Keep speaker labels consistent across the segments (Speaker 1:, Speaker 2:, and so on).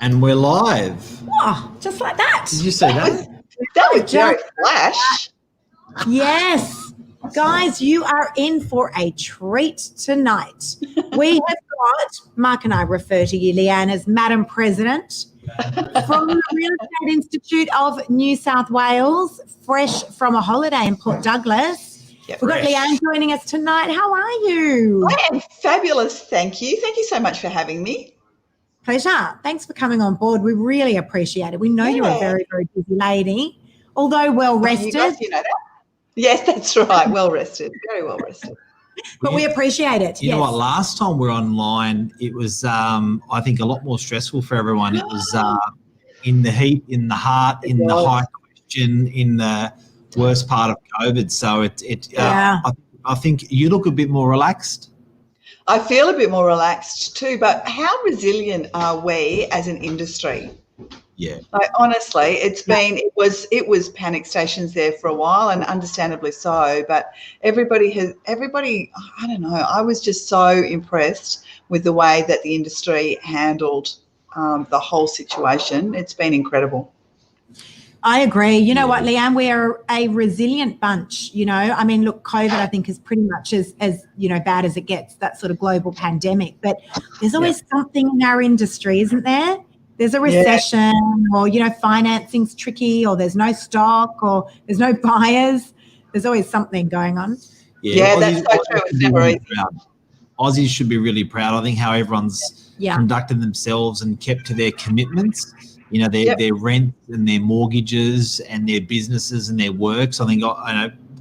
Speaker 1: And we're live.
Speaker 2: Oh, just like that.
Speaker 1: Did you say that?
Speaker 3: That was very flash.
Speaker 2: Yes. Guys, you are in for a treat tonight. We have got, Mark and I refer to you, Leanne, as Madam President from the Real Estate Institute of New South Wales, fresh from a holiday in Port Douglas. We've got Leanne joining us tonight. How are you?
Speaker 3: I am fabulous, thank you. Thank you so much for having me.
Speaker 2: Pleasure. Thanks for coming on board. We really appreciate it. We know you're a very, very busy lady, although well rested.
Speaker 3: You know that? Yes, that's right. Well rested. Very well rested.
Speaker 2: But we appreciate it.
Speaker 1: You know what? Last time we were online, it was, I think, a lot more stressful for everyone. It was in the heat, in the heart, in the high question, in the worst part of COVID. So I think you look a bit more relaxed.
Speaker 3: I feel a bit more relaxed too, but how resilient are we as an industry?
Speaker 1: Yeah.
Speaker 3: Like, honestly, it was panic stations there for a while, and understandably so, but everybody, I don't know, I was just so impressed with the way that the industry handled the whole situation. It's been incredible.
Speaker 2: I agree. You know what, Leanne, we are a resilient bunch, you know. I mean, look, COVID, I think, is pretty much as you know, bad as it gets, that sort of global pandemic. But there's always something in our industry, isn't there? There's a recession or, you know, financing's tricky, or there's no stock, or there's no buyers. There's always something going on.
Speaker 3: Yeah, that's so true. It's never easy.
Speaker 1: Aussies should be really proud. I think how everyone's conducted themselves and kept to their commitments. You know, their rent and their mortgages and their businesses and their works. I think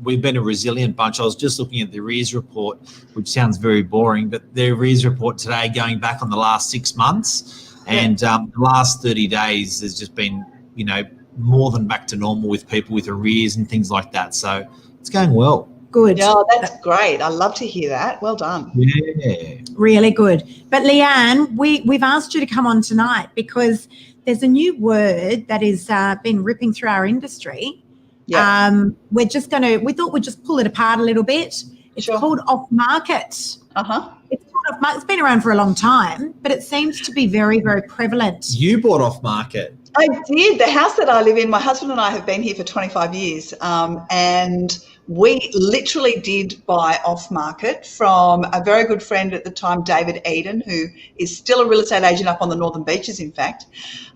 Speaker 1: we've been a resilient bunch. I was just looking at the arrears report, which sounds very boring, but the arrears report today going back on the last 6 months, and the last 30 days has just been, you know, more than back to normal with people with arrears and things like that. So it's going well.
Speaker 2: Good.
Speaker 3: Yeah, that's great. I love to hear that. Well done.
Speaker 1: Yeah.
Speaker 2: Really good. But Leanne, we've asked you to come on tonight because there's a new word that is been ripping through our industry. Yeah. We thought we'd just pull it apart a little bit. It's called off-market.
Speaker 3: Uh-huh.
Speaker 2: It's been around for a long time, but it seems to be very, very prevalent.
Speaker 1: You bought off-market.
Speaker 3: I did. The house that I live in, my husband and I have been here for 25 years, and we literally did buy off-market from a very good friend at the time, David Eden, who is still a real estate agent up on the Northern Beaches, in fact.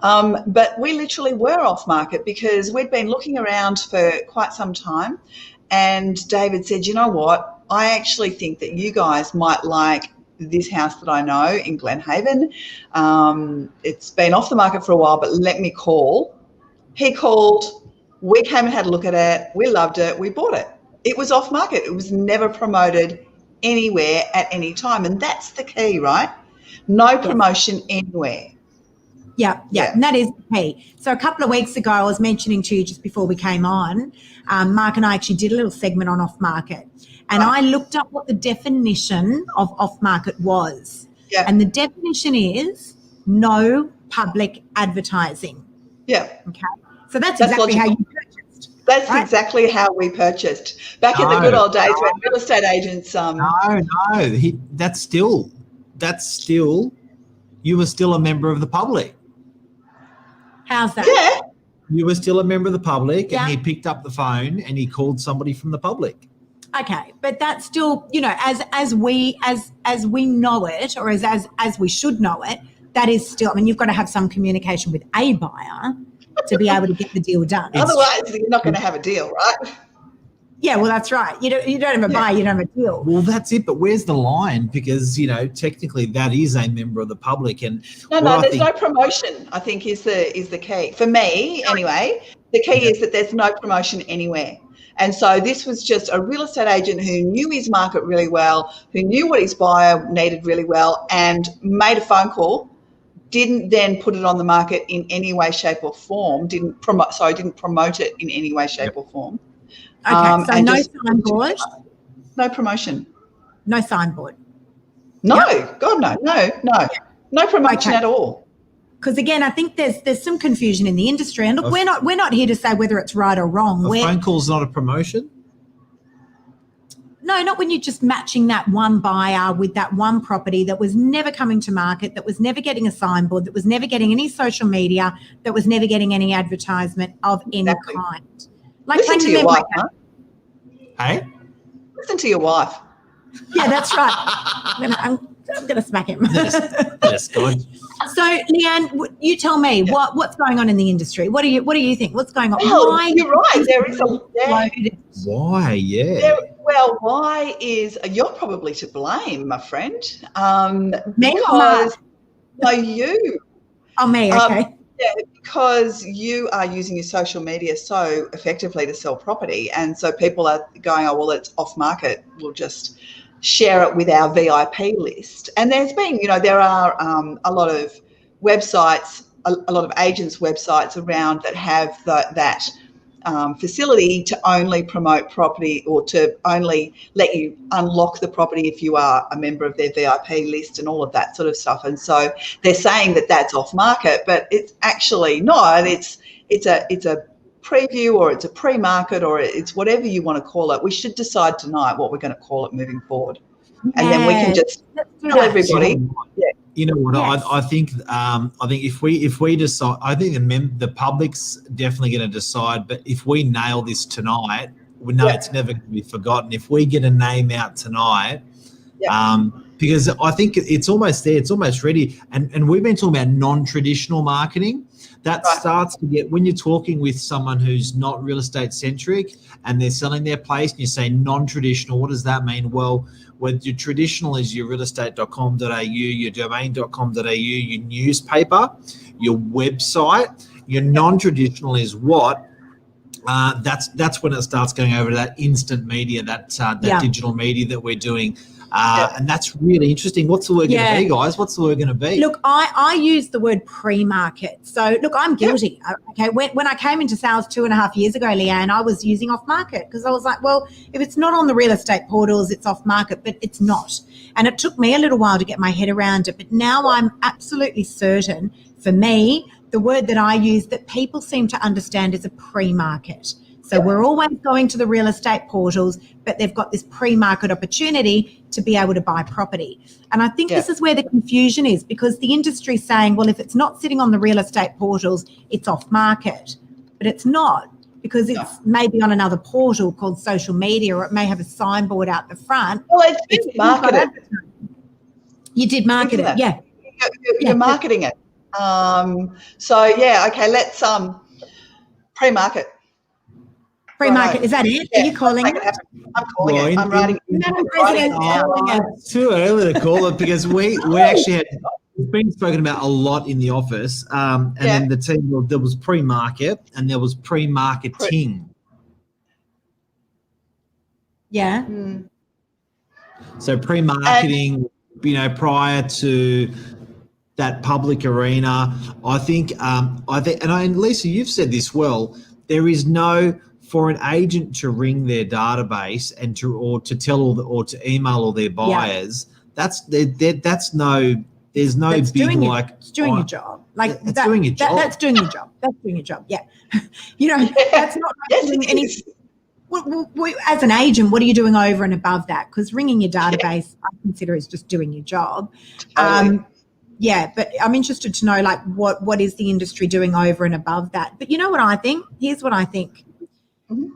Speaker 3: But we literally were off-market because we'd been looking around for quite some time, and David said, you know what, I actually think that you guys might like this house that I know in Glenhaven. It's been off the market for a while, but let me call. He called. We came and had a look at it. We loved it. We bought it. It was off market. It was never promoted anywhere at any time. And that's the key, right? No promotion anywhere.
Speaker 2: Yeah, and that is the key. So a couple of weeks ago, I was mentioning to you just before we came on, Mark and I actually did a little segment on off-market. And I looked up what the definition of off-market was. Yeah. And the definition is no public advertising.
Speaker 3: Yeah.
Speaker 2: Okay. So that's exactly how you purchased.
Speaker 3: That's exactly how we purchased. Back in the good old days when real estate agents...
Speaker 1: That's still, you were still a member of the public.
Speaker 2: How's that?
Speaker 3: Yeah.
Speaker 1: You were still a member of the public, and he picked up the phone and he called somebody from the public.
Speaker 2: Okay, but that's still, you know, as we know it, or as we should know it, that is still, I mean, you've got to have some communication with a buyer to be able to get the deal done.
Speaker 3: Otherwise, you're not going to have a deal, right?
Speaker 2: Yeah, well, that's right. You don't have a buyer, you don't have a deal.
Speaker 1: Well, that's it. But where's the line? Because, you know, technically that is a member of the public. And
Speaker 3: there's no promotion, I think, is the key. For me, anyway, the key is that there's no promotion anywhere. And so this was just a real estate agent who knew his market really well, who knew what his buyer needed really well, and made a phone call, didn't then put it on the market in any way, shape or form, didn't promote it in any way, shape or form.
Speaker 2: Okay, so no signboard?
Speaker 3: No promotion.
Speaker 2: No signboard?
Speaker 3: No, God, no. No promotion at all.
Speaker 2: Because again, I think there's some confusion in the industry, and look, we're not here to say whether it's right or wrong.
Speaker 1: A phone call's not a promotion.
Speaker 2: No, not when you're just matching that one buyer with that one property that was never coming to market, that was never getting a signboard, that was never getting any social media, that was never getting any advertisement of any kind. Like,
Speaker 3: listen to your wife, huh?
Speaker 1: Hey?
Speaker 3: Listen to your wife.
Speaker 2: Yeah, that's right. I'm going to smack him.
Speaker 1: Yes, good.
Speaker 2: So, Leanne, you tell me what's going on in the industry. What do you think? What's going on?
Speaker 3: Well, you're right. There is
Speaker 1: Why? Yeah.
Speaker 3: Why is you're probably to blame, my friend?
Speaker 2: Me or Mark?
Speaker 3: No, you.
Speaker 2: Oh, me. Okay.
Speaker 3: Yeah, because you are using your social media so effectively to sell property, and so people are going, oh well, it's off market. We'll just share it with our VIP list. And there's been, there are a lot of websites, a lot of agents' websites around that have that facility to only promote property or to only let you unlock the property if you are a member of their VIP list and all of that sort of stuff. And so they're saying that that's off market, but it's actually not. It's a preview, or it's a pre-market, or it's whatever you want to call it. We should decide tonight what we're going to call it moving forward, and then we can just tell everybody.
Speaker 1: You know what?
Speaker 2: Yes.
Speaker 1: I think if we decide, I think the public's definitely going to decide. But if we nail this tonight, we know it's never going to be forgotten. If we get a name out tonight, because I think it's almost there, it's almost ready. And we've been talking about non-traditional marketing. That starts to get, when you're talking with someone who's not real estate centric and they're selling their place and you say non-traditional, what does that mean? Well, your traditional is your realestate.com.au, your domain.com.au, your newspaper, your website. Your non-traditional is what? That's when it starts going over to that instant media, that digital media that we're doing. And that's really interesting. What's the word going to be, guys? What's the word going to be?
Speaker 2: Look, I use the word pre-market. So, look, I'm guilty. Okay, when I came into sales 2.5 years ago, Leanne, I was using off-market because I was like, well, if it's not on the real estate portals, it's off-market, but it's not. And it took me a little while to get my head around it. But now I'm absolutely certain, for me, the word that I use that people seem to understand is a pre-market. So we're always going to the real estate portals, but they've got this pre-market opportunity to be able to buy property. And I think this is where the confusion is, because the industry's saying, well, if it's not sitting on the real estate portals, it's off market. But it's not, because it's maybe on another portal called social media, or it may have a signboard out the front.
Speaker 3: Well, it's been marketed.
Speaker 2: You did market it,
Speaker 3: You're marketing it. Let's pre-market.
Speaker 2: Pre-market, is that it? Are you calling it?
Speaker 3: I'm calling it. I'm writing it.
Speaker 1: It's too early to call it because we actually had, it's been spoken about a lot in the office. And then the team, there was pre-market and there was pre-marketing.
Speaker 2: Yeah.
Speaker 1: So pre-marketing, prior to that public arena, I think, and Lisa, you've said this well, there is no, for an agent to ring their database and to tell or to email all their buyers, there's no
Speaker 2: It's
Speaker 1: big
Speaker 2: doing
Speaker 1: like
Speaker 2: it's doing your job. Like
Speaker 1: it's doing your job.
Speaker 2: That's doing your job. That's doing your job. Yeah. That's not doing any. As an agent, what are you doing over and above that? Because ringing your database, I consider, is just doing your job. But I'm interested to know, like, what is the industry doing over and above that? But you know what I think? Here's what I think.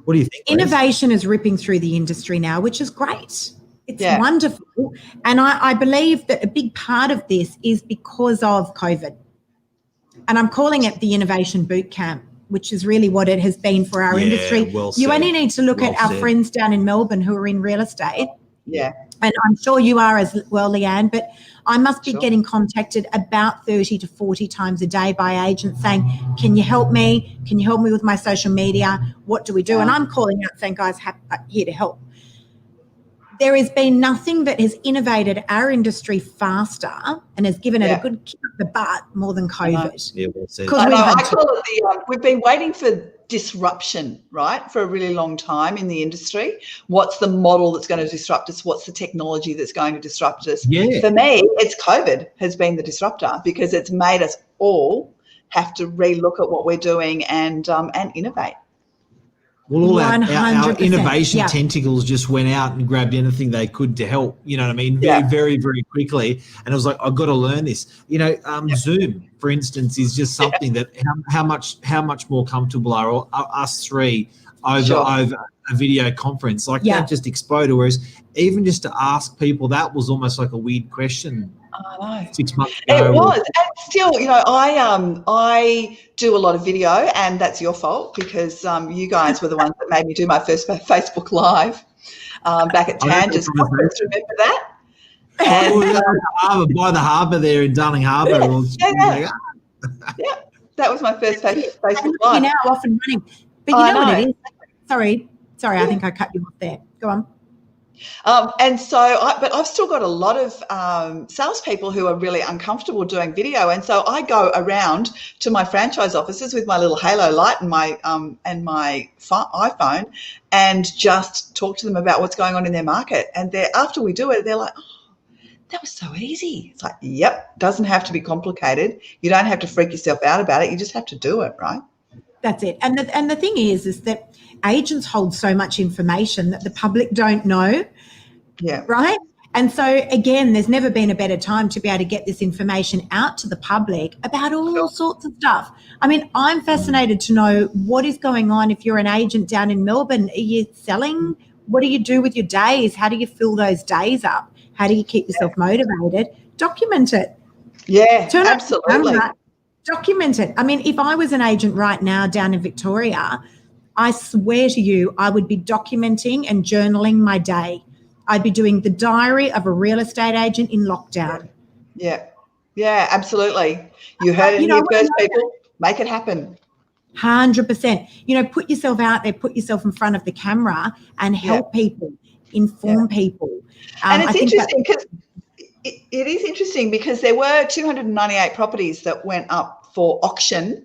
Speaker 1: What do you think?
Speaker 2: Innovation is ripping through the industry now, which is great. It's wonderful. And I believe that a big part of this is because of COVID. And I'm calling it the Innovation Boot Camp, which is really what it has been for our industry. You only need to look at our friends down in Melbourne who are in real estate.
Speaker 3: Yeah.
Speaker 2: And I'm sure you are as well, Leanne, but I must be getting contacted about 30 to 40 times a day by agents saying, can you help me? Can you help me with my social media? What do we do? And I'm calling out saying, guys, here to help. There has been nothing that has innovated our industry faster and has given it a good kick up the butt more than COVID.
Speaker 1: Yeah, we'll see.
Speaker 3: I call it we've been waiting for disruption, right, for a really long time in the industry. What's the model that's going to disrupt us? What's the technology that's going to disrupt us?
Speaker 1: Yeah.
Speaker 3: For me, it's COVID has been the disruptor, because it's made us all have to relook at what we're doing and innovate.
Speaker 1: Well, all our
Speaker 2: 100%,
Speaker 1: innovation
Speaker 2: yeah.
Speaker 1: tentacles just went out and grabbed anything they could to help, you know what I mean, very, very quickly. And it was like, I've got to learn this. You know, Zoom, for instance, is just something that how much more comfortable are us three over a video conference? Like that just exploded. Whereas even just to ask people, that was almost like a weird question.
Speaker 3: I know.
Speaker 1: 6 months ago.
Speaker 3: It was, and still, you know, I do a lot of video, and that's your fault because you guys were the ones that made me do my first Facebook Live back at Tangent's conference. Remember that?
Speaker 1: By the harbour there in Darling Harbour.
Speaker 3: Yeah, that was my first Facebook Live.
Speaker 2: Now off and running, but you know what it is. Sorry, I think I cut you off there. Go on.
Speaker 3: And so, but I've still got a lot of salespeople who are really uncomfortable doing video, and so I go around to my franchise offices with my little halo light and my iPhone, and just talk to them about what's going on in their market. And after we do it, they're like, "Oh, that was so easy." It's like, "Yep, doesn't have to be complicated. You don't have to freak yourself out about it. You just have to do it, right?"
Speaker 2: That's it. And the thing is that agents hold so much information that the public don't know.
Speaker 3: Yeah.
Speaker 2: Right. And so, again, there's never been a better time to be able to get this information out to the public about all sorts of stuff. I mean, I'm fascinated to know what is going on if you're an agent down in Melbourne. Are you selling? What do you do with your days? How do you fill those days up? How do you keep yourself motivated? Document it.
Speaker 3: Yeah, absolutely.
Speaker 2: Document it. I mean, if I was an agent right now down in Victoria, I swear to you, I would be documenting and journaling my day. I'd be doing the diary of a real estate agent in lockdown.
Speaker 3: Yeah, absolutely. You heard it here first, people. Make it happen.
Speaker 2: 100%. You know, put yourself out there, put yourself in front of the camera and help people, inform people.
Speaker 3: And it's interesting because it is interesting because there were 298 properties that went up for auction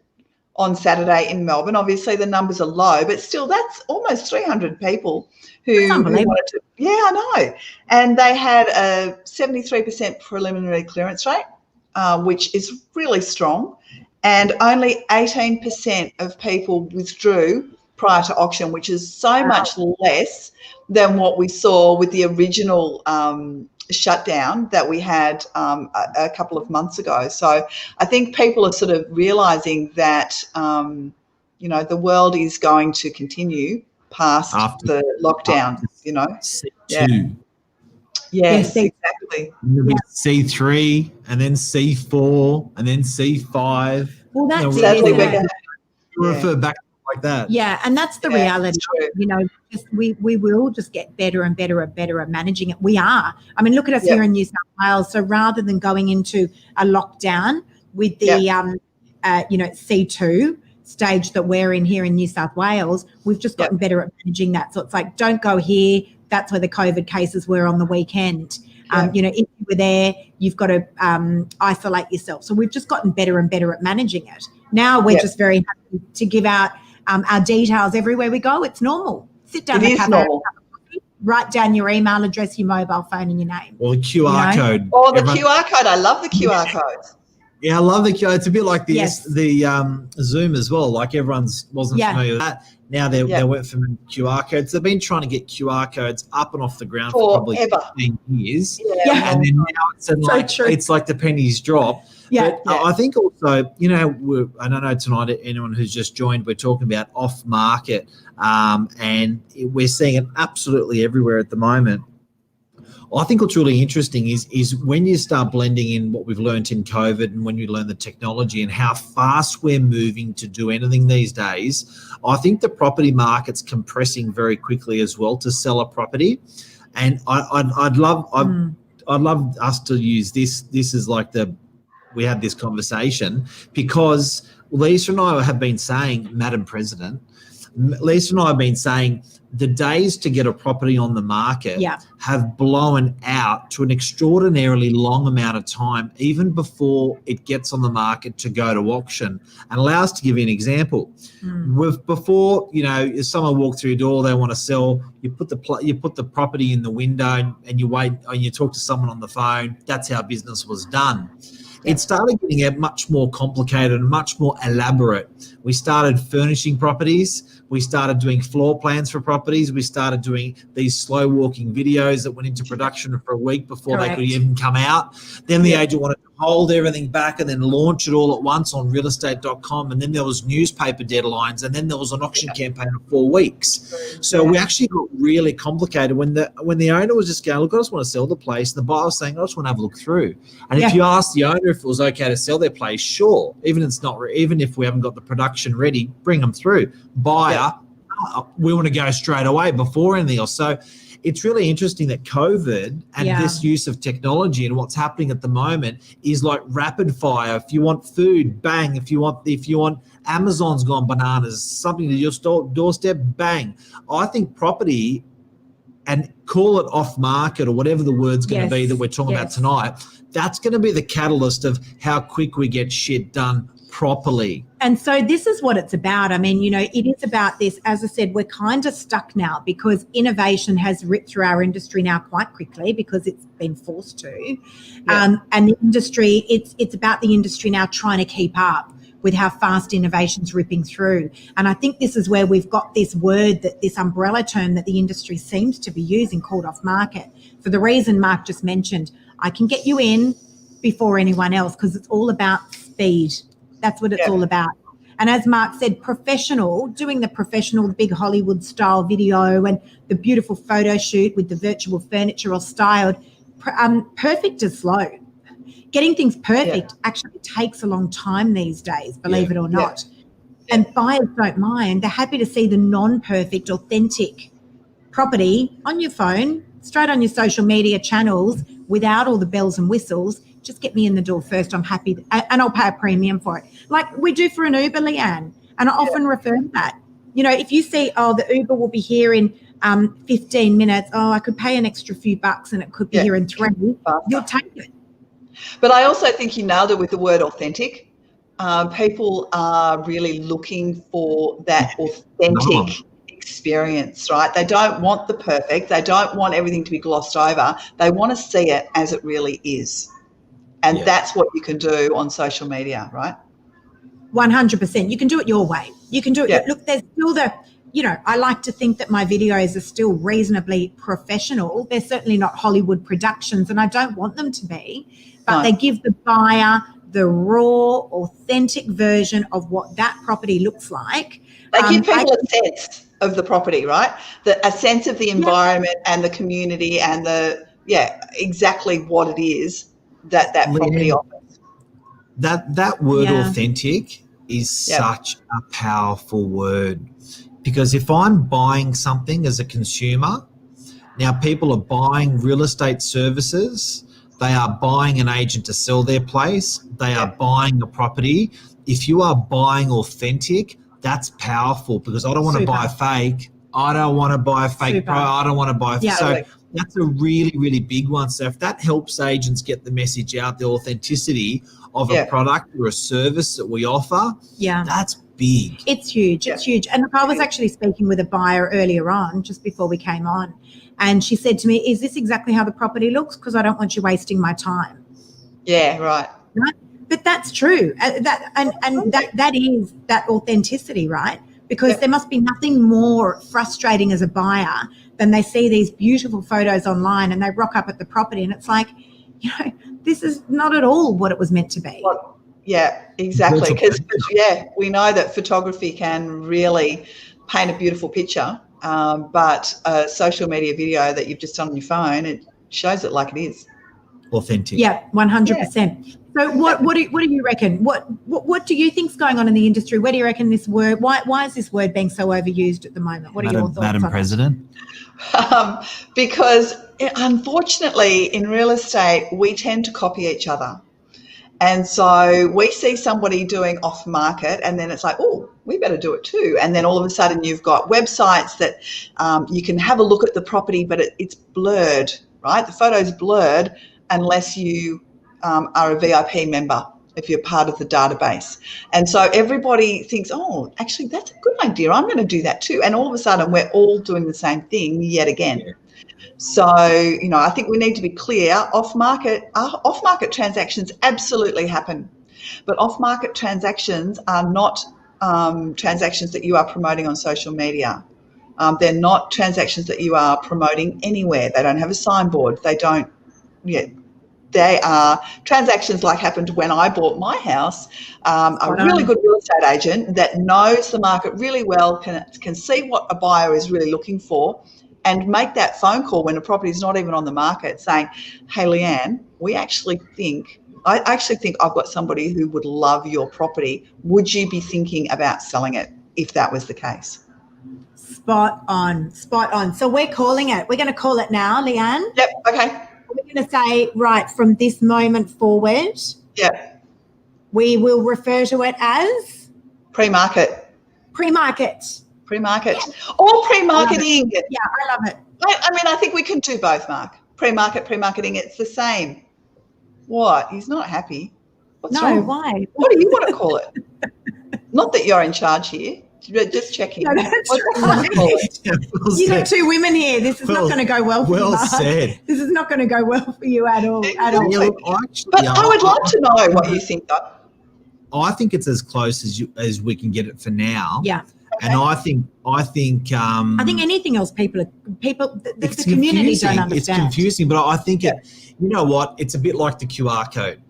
Speaker 3: on Saturday in Melbourne. Obviously, the numbers are low, but still, that's almost 300 people who wanted to. Yeah, I know. And they had a 73% preliminary clearance rate, which is really strong. And only 18% of people withdrew prior to auction, which is so much less than what we saw with the original shutdown that we had a couple of months ago. So I think people are sort of realising that, you know, the world is going to continue past the lockdown, you know.
Speaker 1: C2.
Speaker 3: Yes, exactly.
Speaker 1: C3 and then C4 and then C5.
Speaker 2: Well, that's
Speaker 3: sadly we're going
Speaker 1: to refer back like that.
Speaker 2: Yeah, and that's the reality. You know, we will just get better and better and better at managing it. We are. I mean, look at us here in New South Wales. So rather than going into a lockdown with the, you know, C2 stage that we're in here in New South Wales, we've just gotten better at managing that. So it's like, don't go here. That's where the COVID cases were on the weekend. You know, if you were there, you've got to isolate yourself. So we've just gotten better and better at managing it. Now we're just very happy to give out our details everywhere we go. It's normal. Sit down and write down your email address, your mobile phone, and your name.
Speaker 1: Or the QR code.
Speaker 3: Oh, the QR code. I love the QR codes.
Speaker 1: Yeah, I love the QR. It's a bit like the Zoom as well. Like everyone's wasn't familiar with that. Now they went from QR codes. They've been trying to get QR codes up and off the ground for probably 15 years.
Speaker 2: Yeah.
Speaker 1: And then now it's like the pennies drop.
Speaker 2: Yeah.
Speaker 1: But I think also, you know, I don't know tonight, anyone who's just joined, we're talking about off market, and we're seeing it absolutely everywhere at the moment. I think what's really interesting is when you start blending in what we've learned in COVID and when you learn the technology and how fast we're moving to do anything these days, I think the property market's compressing very quickly as well to sell a property. And I'd love us to use this. This is like we had this conversation because Lisa and I have been saying, Madam President, Lisa and I have been saying the days to get a property on the market have blown out to an extraordinarily long amount of time, even before it gets on the market to go to auction. And allow us to give you an example. Before, you know, if someone walked through your door, they want to sell, you put the property in the window and you wait and you talk to someone on the phone. That's how business was done. it started getting much more complicated and much more elaborate. We started furnishing properties. We started doing floor plans for properties. We started doing these slow walking videos that went into production for a week before they could even come out. Then the agent wanted to hold everything back and then launch it all at once on realestate.com. And then there was newspaper deadlines, and then there was an auction campaign of 4 weeks. So we actually got really complicated when the owner was just going, look, I just want to sell the place. The buyer was saying, I just want to have a look through. And if you ask the owner if it was okay to sell their place, sure. Even if we haven't got the production ready, bring them through. Buyer, we want to go straight away before anything else. So it's really interesting that COVID and this use of technology and what's happening at the moment is like rapid fire. If you want food, bang. If you want Amazon's gone bananas, something to your doorstep, bang. I think property, and call it off market or whatever the word's going to be that we're talking about tonight, that's going to be the catalyst of how quick we get shit done properly.
Speaker 2: And so this is what it's about. I mean, it is about this. As I said, we're kind of stuck now because innovation has ripped through our industry now quite quickly because it's been forced to. And the industry, it's about the industry now trying to keep up with how fast innovation's ripping through. And I think this is where we've got this word, this umbrella term that the industry seems to be using called off market. For the reason Mark just mentioned, I can get you in before anyone else because it's all about speed. That's what it's all about. And as Mark said, doing the professional, the big Hollywood style video and the beautiful photo shoot with the virtual furniture all styled, perfect is slow. Getting things perfect actually takes a long time these days, believe it or not. And buyers don't mind. They're happy to see the non-perfect, authentic property on your phone, straight on your social media channels without all the bells and whistles. Just get me in the door first. I'm happy, and I'll pay a premium for it. Like we do for an Uber, Leanne. And I often refer to that. If you see, the Uber will be here in 15 minutes. I could pay an extra few bucks and it could be here in 3. You'll take it.
Speaker 3: But I also think you nailed it with the word authentic. People are really looking for that authentic experience, right? They don't want the perfect. They don't want everything to be glossed over. They want to see it as it really is. And that's what you can do on social media, right?
Speaker 2: 100%. You can do it your way. You can do it. Look, there's still I like to think that my videos are still reasonably professional. They're certainly not Hollywood productions, and I don't want them to be, but they give the buyer the raw, authentic version of what that property looks like.
Speaker 3: They give people a sense of the property, right? A sense of the environment and the community and exactly what it is that property offers.
Speaker 1: That word authentic is such a powerful word, because if I'm buying something as a consumer, now people are buying real estate services, they are buying an agent to sell their place, they are buying a property. If you are buying authentic, that's powerful, because I don't want to buy a fake. I don't want to buy a fake pro. I don't want to buy so that's a really, really big one. So if that helps agents get the message out, the authenticity of a product or a service that we offer, that's big.
Speaker 2: It's huge. It's huge. And I was actually speaking with a buyer earlier on, just before we came on, and she said to me, is this exactly how the property looks? Because I don't want you wasting my time.
Speaker 3: Yeah, right.
Speaker 2: But that's true. That is that authenticity, right? Because there must be nothing more frustrating as a buyer than they see these beautiful photos online and they rock up at the property and it's like, this is not at all what it was meant to be.
Speaker 3: Yeah, exactly. Because, we know that photography can really paint a beautiful picture, but a social media video that you've just done on your phone, it shows it like it is.
Speaker 1: Authentic.
Speaker 2: Yeah, 100%. So what do you reckon? What do you think's going on in the industry? Where do you reckon this word? Why is this word being so overused at the moment? What are your thoughts,
Speaker 1: Madam President?
Speaker 3: Because unfortunately, in real estate, we tend to copy each other, and so we see somebody doing off market, and then it's like, oh, we better do it too. And then all of a sudden, you've got websites that you can have a look at the property, but it's blurred, right? The photo's blurred unless you are a VIP member, if you're part of the database. And so everybody thinks, oh, actually, that's a good idea. I'm going to do that too. And all of a sudden, we're all doing the same thing yet again. So, I think we need to be clear, off-market transactions absolutely happen, but off-market transactions are not transactions that you are promoting on social media. They're not transactions that you are promoting anywhere. They don't have a signboard. They are transactions like happened when I bought my house. A really good real estate agent that knows the market really well can see what a buyer is really looking for and make that phone call when a property is not even on the market saying, hey, Leanne, I actually think I've got somebody who would love your property. Would you be thinking about selling it if that was the case?
Speaker 2: Spot on. So we're calling it. We're going to call it now, Leanne.
Speaker 3: Yep, okay.
Speaker 2: We're going to say, right, from this moment forward,
Speaker 3: yep,
Speaker 2: we will refer to it as?
Speaker 3: Pre-market.
Speaker 2: Pre-market.
Speaker 3: Or pre-marketing.
Speaker 2: Yeah, I love it.
Speaker 3: I think we can do both, Mark. Pre-marketing, it's the same. What? He's not happy. What's wrong?
Speaker 2: Why?
Speaker 3: What do you want to call it? Not that you're in charge here. Just checking.
Speaker 2: No, that's right. You got two women here. This is not going to go well for you, Mark.
Speaker 1: Said.
Speaker 2: This is not going to go well for you at all.
Speaker 3: But I would like to know what you think, though.
Speaker 1: I think it's as close as we can get it for now.
Speaker 2: Yeah.
Speaker 1: Okay. And I think
Speaker 2: anything else the community don't understand.
Speaker 1: It's confusing, but I think you know what? It's a bit like the QR code,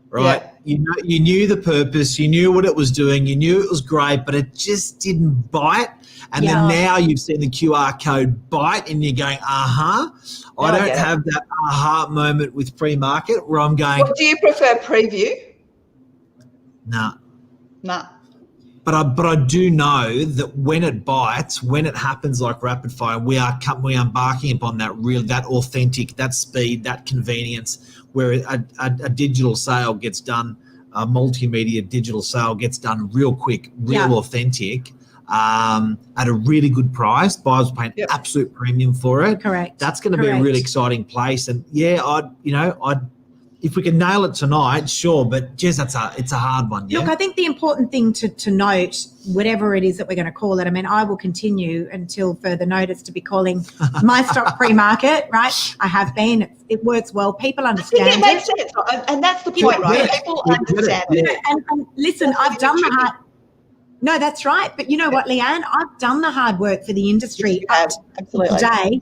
Speaker 1: right? Yeah. You knew the purpose, you knew what it was doing, you knew it was great, but it just didn't bite. And then now you've seen the QR code bite, and you're going, I don't have that aha moment with pre-market where I'm going.
Speaker 3: What do you prefer, preview?
Speaker 1: Nah.
Speaker 3: But
Speaker 1: I do know that when it bites, when it happens like rapid fire, we are embarking upon that authentic, that speed, that convenience, where a digital sale gets done, a multimedia digital sale gets done real quick, authentic, at a really good price. Buyers paying absolute premium for it.
Speaker 2: Correct.
Speaker 1: That's going to be a really exciting place. And if we can nail it tonight, sure, but Jez, it's a hard one. Yeah?
Speaker 2: Look, I think the important thing to note, whatever it is that we're going to call it, I will continue until further notice to be calling my stock pre-market, right? I have been. It works well. People understand
Speaker 3: it. Makes sense. And that's the point, right? People understand it.
Speaker 2: And listen, I've done the hard. No, that's right. But you know what, Leanne? I've done the hard work for the industry today.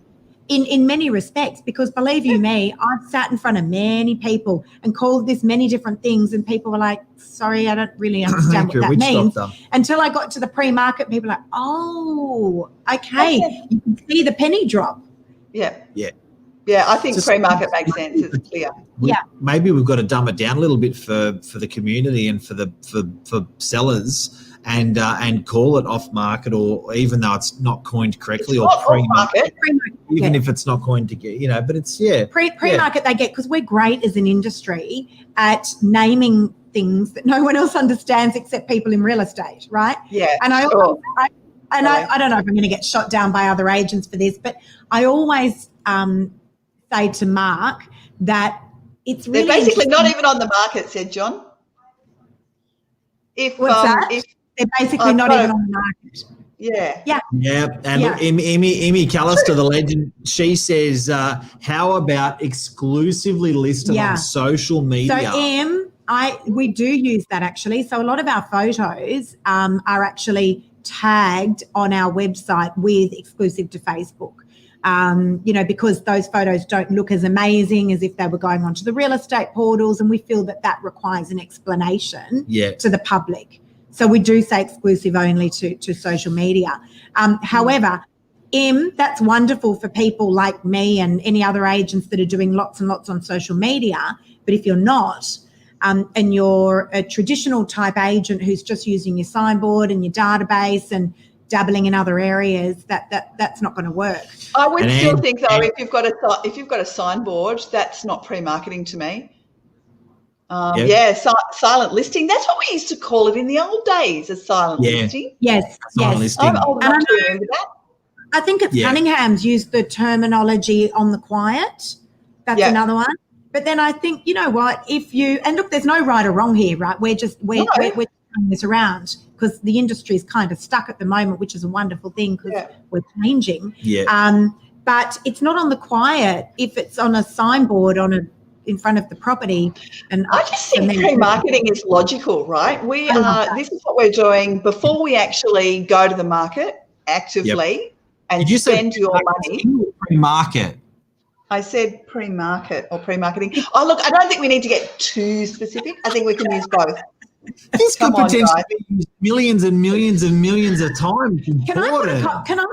Speaker 2: In many respects, because believe you me, I've sat in front of many people and called this many different things, and people were like, sorry, I don't really understand what that means. Until I got to the pre-market, people were like, oh, okay. You can see the penny drop.
Speaker 3: Yeah, I think pre-market makes sense. It's clear.
Speaker 1: Maybe we've got to dumb it down a little bit for the community and for sellers. And call it off market, or even though it's not coined correctly, or pre-market, even if it's not coined to get, but it's
Speaker 2: pre-market they get, because we're great as an industry at naming things that no one else understands except people in real estate, right?
Speaker 3: Yeah,
Speaker 2: and I don't know if I'm going to get shot down by other agents for this, but I always say to Mark that it's really
Speaker 3: they're basically not even on the market, said John.
Speaker 2: They're basically not even on the market.
Speaker 3: Yeah.
Speaker 1: And look, Emmy Callister, the legend, she says, how about exclusively listed on social media?
Speaker 2: So, we do use that actually. So a lot of our photos are actually tagged on our website with exclusive to Facebook. Because those photos don't look as amazing as if they were going onto the real estate portals, and we feel that requires an explanation to the public. So we do say exclusive only to social media. However, that's wonderful for people like me and any other agents that are doing lots and lots on social media. But if you're not, and you're a traditional type agent who's just using your signboard and your database and dabbling in other areas, that's not going to work.
Speaker 3: I would still think though, if you've got a signboard, that's not pre-marketing to me. Silent listing. That's what we used to call it in the old days, a silent listing.
Speaker 2: Yes.
Speaker 1: Listing.
Speaker 2: I think it's Cunningham's used the terminology on the quiet. That's another one. But then I think, you know what, look, there's no right or wrong here, right? We're turning this around because the industry is kind of stuck at the moment, which is a wonderful thing because we're changing. but it's not on the quiet if it's on a signboard in front of the property. And
Speaker 3: I just think pre-marketing is logical, right? This is what we're doing before we actually go to the market actively and spend your money.
Speaker 1: Pre-market.
Speaker 3: I said pre-market or pre-marketing. Oh, look, I don't think we need to get too specific. I think we can use both.
Speaker 1: This could potentially be used millions and millions and millions of times.
Speaker 2: Can I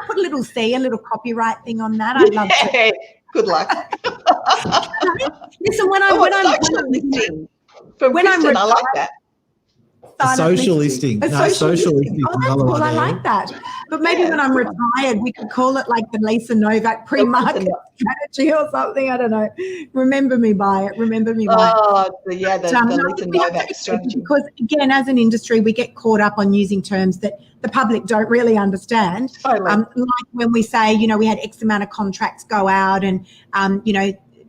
Speaker 2: put a little copyright thing on that? I'd love to.
Speaker 3: Good luck.
Speaker 2: Listen, when I'm
Speaker 3: listing from Kristen, I like that.
Speaker 1: Social listing. Social listing.
Speaker 2: Oh, that's cool. I like that. But maybe when I'm retired, we could call it like the Lisa Novak pre-market strategy or something. I don't know. Remember me by it.
Speaker 3: Oh, the Lisa Novak strategy.
Speaker 2: Because again, as an industry, we get caught up on using terms that the public don't really understand.
Speaker 3: Totally.
Speaker 2: Like when we say, we had X amount of contracts go out and,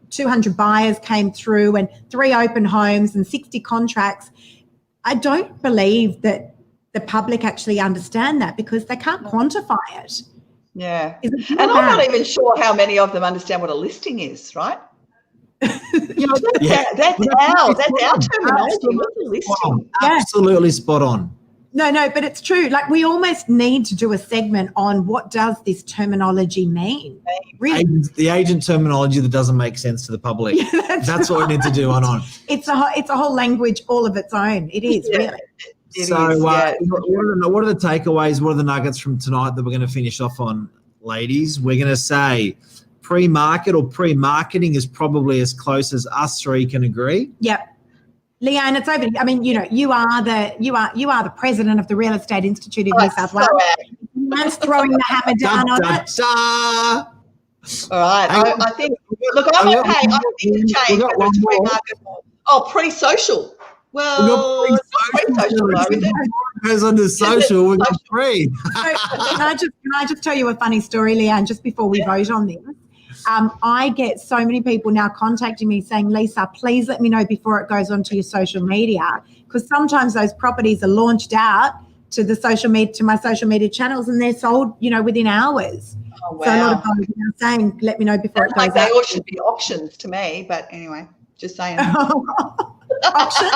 Speaker 2: 200 buyers came through and 3 open homes and 60 contracts. I don't believe that the public actually understand that because they can't quantify it.
Speaker 3: Yeah. And I'm not even sure how many of them understand what a listing is, right? That's our terminology. What's a listing?
Speaker 1: Absolutely spot on.
Speaker 2: No, but it's true. Like we almost need to do a segment on what does this terminology mean. Really?
Speaker 1: The agent terminology that doesn't make sense to the public. That's what we need to do on.
Speaker 2: It's a whole language all of its own. It is really.
Speaker 1: What are the takeaways? What are the nuggets from tonight that we're going to finish off on, ladies? We're going to say pre-market or pre-marketing is probably as close as us three can agree.
Speaker 2: Yep. Leanne, it's over. I mean, you are the president of the Real Estate Institute of New South Wales. Leanne's throwing the hammer down on it.
Speaker 3: All right. I think. Look, I'm okay. I think the change. Pre-social. Well, it's not pre-social though, is it?
Speaker 1: Goes under social. We've got pre.
Speaker 2: Can I just tell you a funny story, Leanne? Just before we vote on this. I get so many people now contacting me saying, Lisa, please let me know before it goes onto your social media, because sometimes those properties are launched out to my social media channels and they're sold, within hours.
Speaker 3: Oh, wow.
Speaker 2: So a lot of people are saying, let me know before it goes out.
Speaker 3: They all should be auctions to me, but anyway, just saying.
Speaker 2: Auction?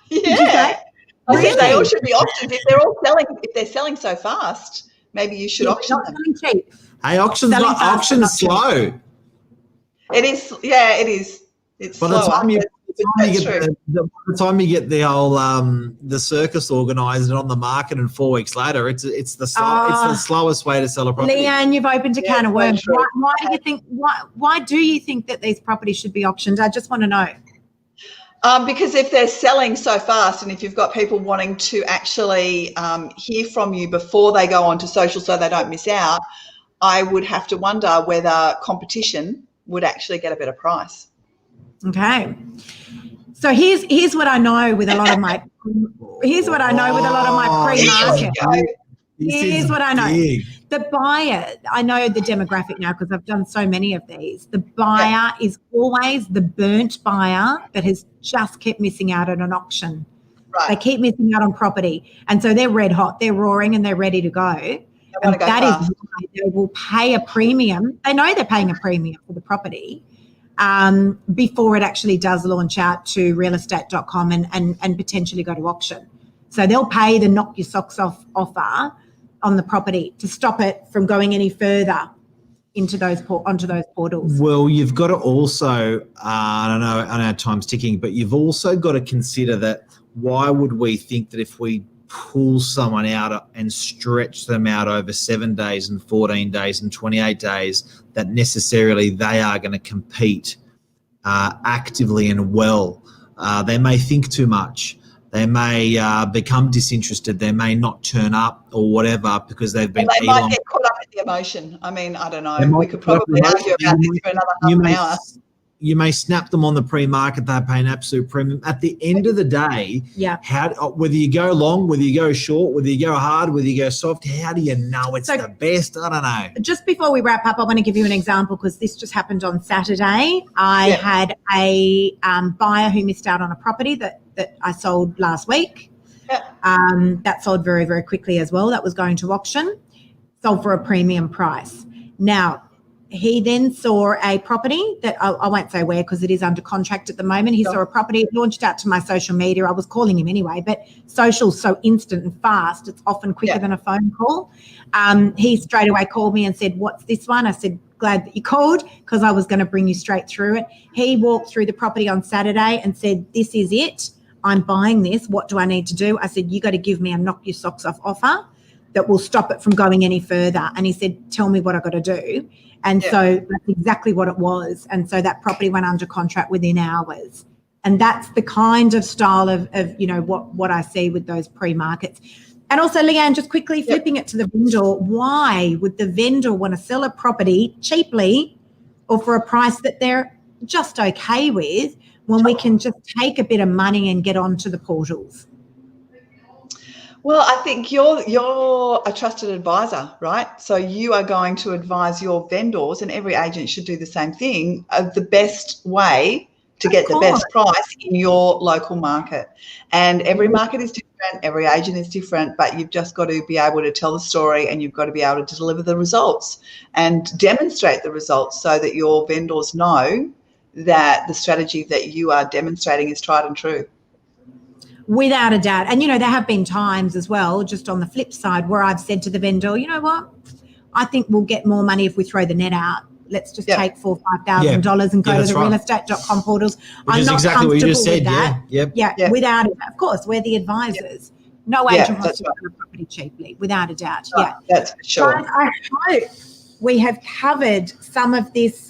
Speaker 3: Yeah. I think they all should be auctions. If they're selling so fast, maybe you should auction them.
Speaker 2: Cheap.
Speaker 1: Hey, auction's slow.
Speaker 3: It is. Yeah, it is. It's slower.
Speaker 1: By the time you get the whole the circus organised and on the market, and 4 weeks later, it's the slowest way to sell a property.
Speaker 2: Leanne, you've opened a can of worms. Why do you think that these properties should be auctioned? I just want to know.
Speaker 3: Because if they're selling so fast and if you've got people wanting to actually hear from you before they go on to social so they don't miss out, I would have to wonder whether competition would actually get a better price.
Speaker 2: Okay. So here's what I know with a lot of my pre-market. Here's what I know. The buyer, I know the demographic now because I've done so many of these. The buyer is always the burnt buyer that has just kept missing out at an auction.
Speaker 3: Right.
Speaker 2: They keep missing out on property. And so they're red hot, they're roaring and they're ready to go. And that is why they will pay a premium. They know they're paying a premium for the property before it actually does launch out to realestate.com and potentially go to auction. So they'll pay the knock your socks off offer on the property to stop it from going any further onto those portals.
Speaker 1: Well, you've got to also, I know time's ticking, but you've also got to consider that why would we think that if we pull someone out and stretch them out over 7 days and 14 days and 28 days, that necessarily they are going to compete actively and well. They may think too much. They may become disinterested. They may not turn up or whatever because they've been.
Speaker 3: They might get caught up in the emotion. I mean, I don't know. We could probably argue about this for another half an hour.
Speaker 1: You may snap them on the pre-market. They pay an absolute premium. At the end of the day, whether you go long, whether you go short, whether you go hard, whether you go soft, how do you know it's the best? I don't know.
Speaker 2: Just before we wrap up, I want to give you an example because this just happened on Saturday. I had a buyer who missed out on a property that I sold last week. That sold very, very quickly as well. That was going to auction. Sold for a premium price. Now, he then saw a property that I won't say where because it is under contract at the moment. He saw a property, launched out to my social media. I was calling him anyway, but social's so instant and fast. It's often quicker than a phone call. He straight away called me and said, "What's this one?" I said, "Glad that you called because I was going to bring you straight through it." He walked through the property on Saturday and said, "This is it. I'm buying this. What do I need to do?" I said, "You got to give me a knock your socks off offer that will stop it from going any further." And he said, "Tell me what I got to do." And so that's exactly what it was. And so that property went under contract within hours. And that's the kind of style of you know, what I see with those pre-markets. And also, Leanne, just quickly flipping it to the vendor, why would the vendor want to sell a property cheaply or for a price that they're just okay with when we can just take a bit of money and get onto the portals?
Speaker 3: Well, I think you're a trusted advisor, right? So you are going to advise your vendors, and every agent should do the same thing, of the best way to get the best price in your local market. And every market is different, every agent is different, but you've just got to be able to tell the story and you've got to be able to deliver the results and demonstrate the results so that your vendors know that the strategy that you are demonstrating is tried and true.
Speaker 2: Without a doubt. And, you know, there have been times as well, just on the flip side, where I've said to the vendor, "You know what, I think we'll get more money if we throw the net out. Let's just take $4,000 or $5,000 and go to the realestate.com portals."
Speaker 1: Which is exactly what you just said. Yeah.
Speaker 2: Without it. Of course, we're the advisors. No agent wants to buy a property cheaply, without a doubt.
Speaker 3: That's for sure.
Speaker 2: Guys, I hope we have covered some of this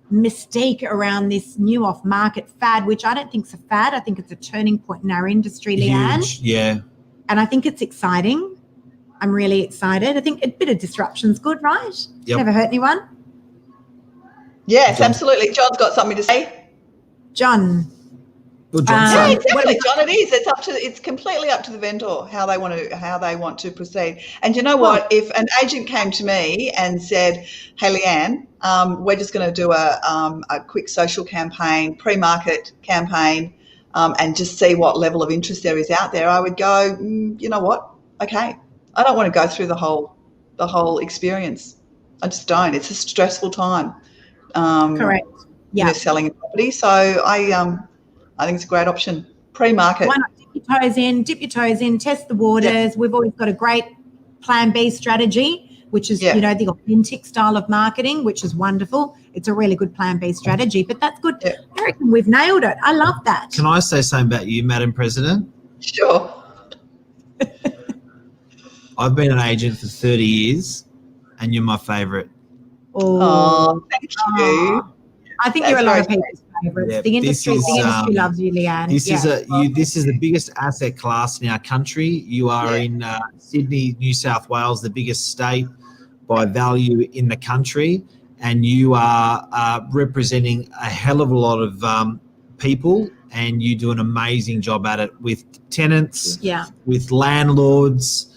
Speaker 2: mystique around this new off-market fad, which I don't think is a fad. I think it's a turning point in our industry, Leanne.
Speaker 1: Huge, yeah.
Speaker 2: And I think it's exciting. I'm really excited. I think a bit of disruption's good, right?
Speaker 1: Yep.
Speaker 2: Never hurt anyone.
Speaker 3: Yes, absolutely. John's got something to say.
Speaker 2: John.
Speaker 1: Well, John,
Speaker 3: Yeah, exactly, John. It is. It's completely up to the vendor how they want to proceed. And you know what? If an agent came to me and said, "Hey, Leanne, we're just going to do a quick social campaign, pre-market campaign, and just see what level of interest there is out there," I would go, "You know what? Okay, I don't want to go through the whole experience. I just don't. It's a stressful time.
Speaker 2: Correct. Yeah.
Speaker 3: You know, selling a property. So I think it's a great option. Pre-market.
Speaker 2: Why not dip your toes in, test the waters. Yeah. We've always got a great plan B strategy, which is, you know, the authentic style of marketing, which is wonderful. It's a really good plan B strategy, but that's good. Yeah. I reckon we've nailed it. I love that.
Speaker 1: Can I say something about you, Madam President?
Speaker 3: Sure.
Speaker 1: I've been an agent for 30 years and you're my favourite.
Speaker 3: Oh, thank you.
Speaker 2: I think you're a lot of people's favourites. Yeah, the industry loves you, Leanne.
Speaker 1: This is the biggest asset class in our country. You are in Sydney, New South Wales, the biggest state by value in the country, and you are representing a hell of a lot of people, and you do an amazing job at it with tenants, with landlords,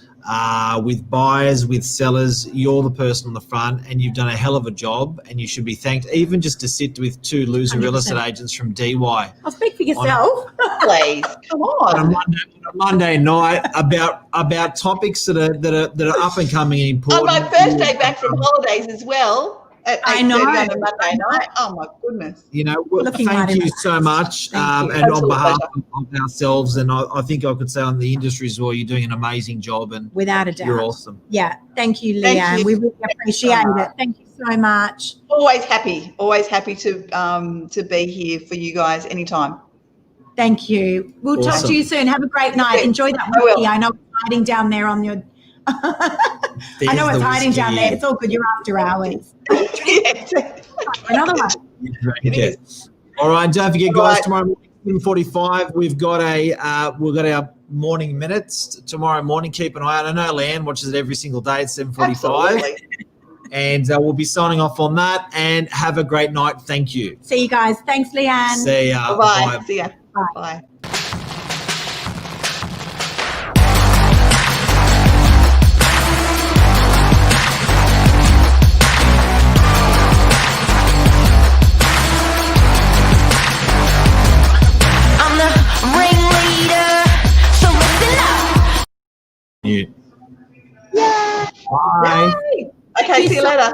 Speaker 1: with buyers, with sellers. You're the person on the front and you've done a hell of a job, and you should be thanked, even just to sit with two loser 100%. Real estate agents from DY.
Speaker 2: I'll speak for yourself.
Speaker 3: Please, come on.
Speaker 1: On a Monday night about topics that are up and coming and important.
Speaker 3: On my first day back from holidays as well.
Speaker 2: I know.
Speaker 3: On a Monday night. Oh my goodness.
Speaker 1: You know, thank you so much. And on behalf of ourselves, and I think I could say on the industry as well, you're doing an amazing job, and
Speaker 2: without a doubt,
Speaker 1: you're awesome.
Speaker 2: Yeah. Thank you, Leanne. We really appreciate it. Thank you so much.
Speaker 3: Always happy to be here for you guys anytime.
Speaker 2: Thank you. We'll talk to you soon. Have a great night. Enjoy that whiskey. I know it's hiding down there on your I know it's hiding down there. It's all good. You're after hours. Another one.
Speaker 1: Okay. All right. Don't forget, guys. Tomorrow morning, 7:45. We've got our morning minutes tomorrow morning. Keep an eye out. I know Leanne watches it every single day at 7:45. And we'll be signing off on that. And have a great night. Thank you.
Speaker 2: See you guys. Thanks, Leanne.
Speaker 1: See ya.
Speaker 3: Bye. See ya. Bye.
Speaker 1: Bye.
Speaker 3: Okay, see you later.